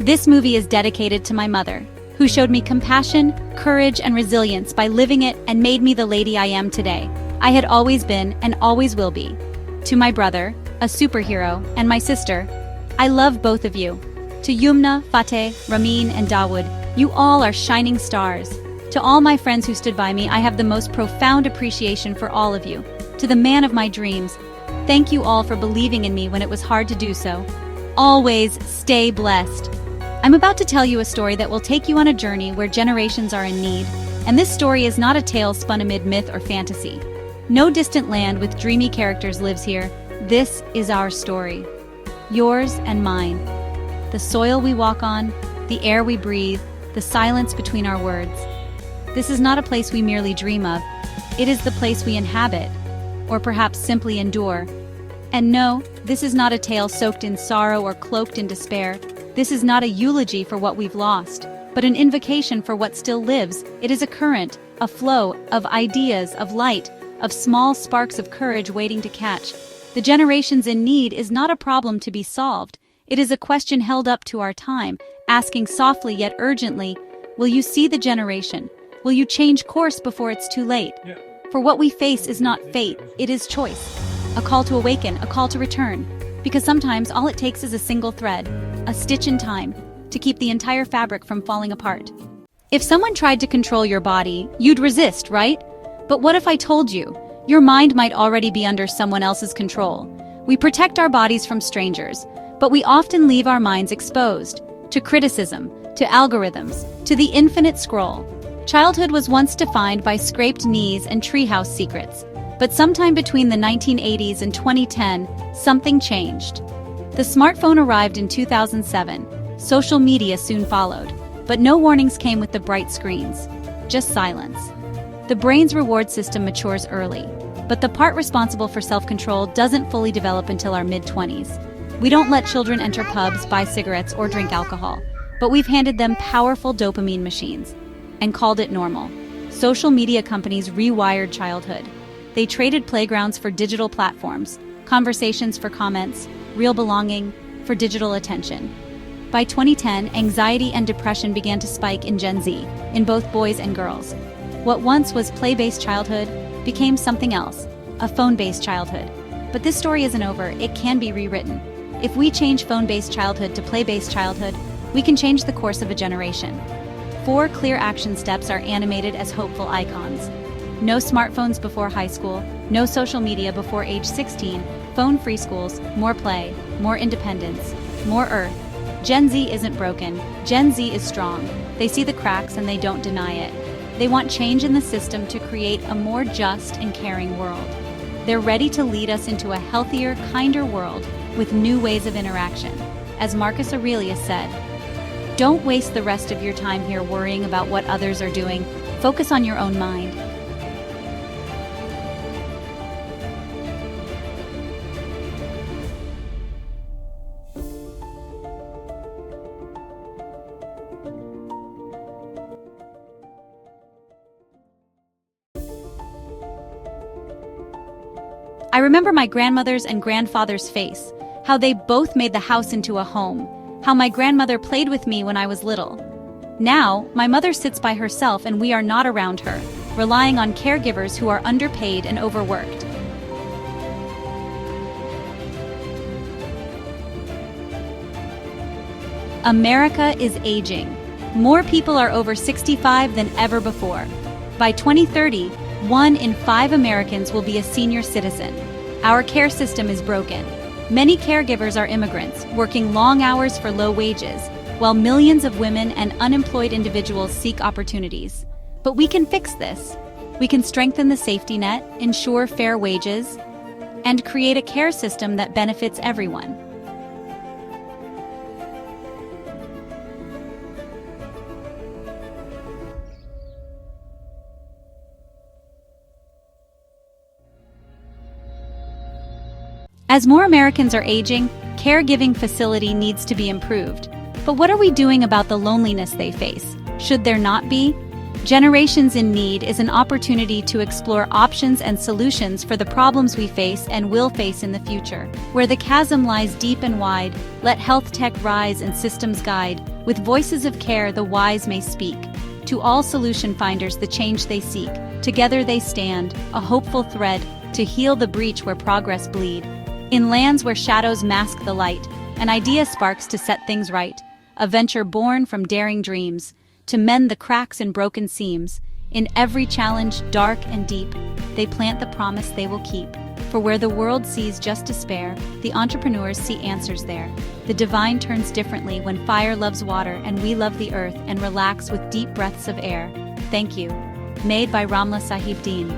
This movie is dedicated to my mother, who showed me compassion, courage, and resilience by living it and made me the lady I am today. I had always been and always will be. To my brother, a superhero, and my sister, I love both of you. To Yumna, Fateh, Ramin, and Dawood, you all are shining stars. To all my friends who stood by me, I have the most profound appreciation for all of you. To the man of my dreams, thank you all for believing in me when it was hard to do so. Always stay blessed. I'm about to tell you a story that will take you on a journey where generations are in need, and this story is not a tale spun amid myth or fantasy. No distant land with dreamy characters lives here. This is our story. Yours and mine. The soil we walk on, the air we breathe, the silence between our words. This is not a place we merely dream of. It is the place we inhabit, or perhaps simply endure. And no, this is not a tale soaked in sorrow or cloaked in despair. This is not a eulogy for what we've lost, but an invocation for what still lives. It is a current, a flow of ideas, of light, of small sparks of courage waiting to catch. The generations in need is not a problem to be solved. It is a question held up to our time, asking softly yet urgently, will you see the generation? Will you change course before it's too late? For what we face is not fate, it is choice. A call to awaken, a call to return. Because sometimes all it takes is a single thread, a stitch in time, to keep the entire fabric from falling apart. If someone tried to control your body, you'd resist, right? But what if I told you? Your mind might already be under someone else's control. We protect our bodies from strangers, but we often leave our minds exposed to criticism, to algorithms, to the infinite scroll. Childhood was once defined by scraped knees and treehouse secrets, but sometime between the 1980s and 2010, something changed. The smartphone arrived in 2007. Social media soon followed, but no warnings came with the bright screens, just silence. The brain's reward system matures early, but the part responsible for self-control doesn't fully develop until our mid-20s. We don't let children enter pubs, buy cigarettes, or drink alcohol, but we've handed them powerful dopamine machines and called it normal. Social media companies rewired childhood. They traded playgrounds for digital platforms, conversations for comments, real belonging for digital attention. By 2010, anxiety and depression began to spike in Gen Z, in both boys and girls. What once was play-based childhood became something else, a phone-based childhood. But this story isn't over, it can be rewritten. If we change phone-based childhood to play-based childhood, we can change the course of a generation. 4 clear action steps are animated as hopeful icons. No smartphones before high school, no social media before age 16, phone-free schools, more play, more independence, more earth. Gen Z isn't broken, Gen Z is strong. They see the cracks and they don't deny it. They want change in the system to create a more just and caring world. They're ready to lead us into a healthier, kinder world with new ways of interaction. As Marcus Aurelius said, don't waste the rest of your time here worrying about what others are doing. Focus on your own mind. I remember my grandmother's and grandfather's face, how they both made the house into a home, how my grandmother played with me when I was little. Now, my mother sits by herself and we are not around her, relying on caregivers who are underpaid and overworked. America is aging. More people are over 65 than ever before. By 2030, 1 in 5 Americans will be a senior citizen. Our care system is broken. Many caregivers are immigrants, working long hours for low wages, while millions of women and unemployed individuals seek opportunities. But we can fix this. We can strengthen the safety net, ensure fair wages, and create a care system that benefits everyone. As more Americans are aging, caregiving facility needs to be improved. But what are we doing about the loneliness they face? Should there not be? Generations in Need is an opportunity to explore options and solutions for the problems we face and will face in the future. Where the chasm lies deep and wide, let health tech rise and systems guide. With voices of care the wise may speak. To all solution finders the change they seek. Together they stand, a hopeful thread, to heal the breach where progress bleed. In lands where shadows mask the light, an idea sparks to set things right. A venture born from daring dreams, to mend the cracks and broken seams. In every challenge, dark and deep, they plant the promise they will keep. For where the world sees just despair, the entrepreneurs see answers there. The divine turns differently when fire loves water and we love the earth and relax with deep breaths of air. Thank you. Made by Ramla Sahib Deen.